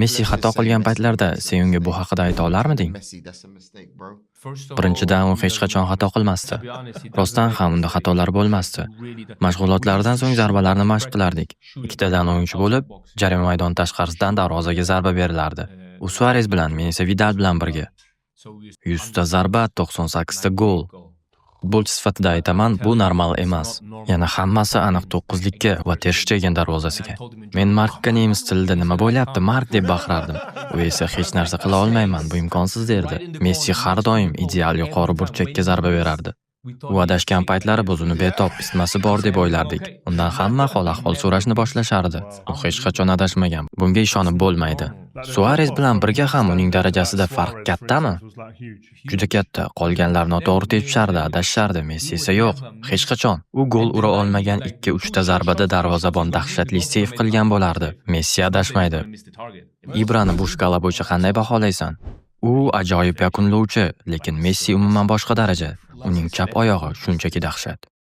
Messi xato qilgan paytlarda sen unga bu haqida ayta olarmiding? Birinchidan, u hech qachon xato qilmasdi. Rostdan ham unda xatolar bo'lmasdi. Mashg'ulotlardan so'ng zarbalarni mashq qilardik. Ikkitadan o'yinchi bo'lib, jarima maydoni tashqarisidan darvozaga zarba berilardi. U Suarez bilan, men esa Vidal bilan birga. 100 ta zarba, 98 ta gol. Futbolchi sifatida aytaman, bu normal emas. Yana hammasi aniq 9likka va Ter Shtegen darvozasiga. Men Markka nemis tilida nima bo'lyapti, Mark deb baqirardim. U esa hech narsa qila olmayman, bu imkonsiz derdi. Messi har doim ideal yuqori burchakka zarba berardi. U adashgan paytlari biz uni betob isitmasi bor deb o'ylardik. Undan hamma hol-ahvol so'rashni boshlashardi. U hech qachon adashmagan. Bunga ishonib bo'lmaydi. Suarez bilan birga ham uning darajasida farq kattami? Juda katta. Qolganlar noto'g'ri tepshardi, adashardi. Messi esa yo'q, hech qachon. U gol ura olmagan 2-3 ta zarbada darvozabon dahshatli seyf qilgan bo'lardi. Messi adashmaydi. Ibrani bu shkala bo'yicha qanday baholaysan? U ajoyib yakunlovchi, lekin Messi umuman boshqa daraja. Uning chap oyog'i shunchaki dahshat.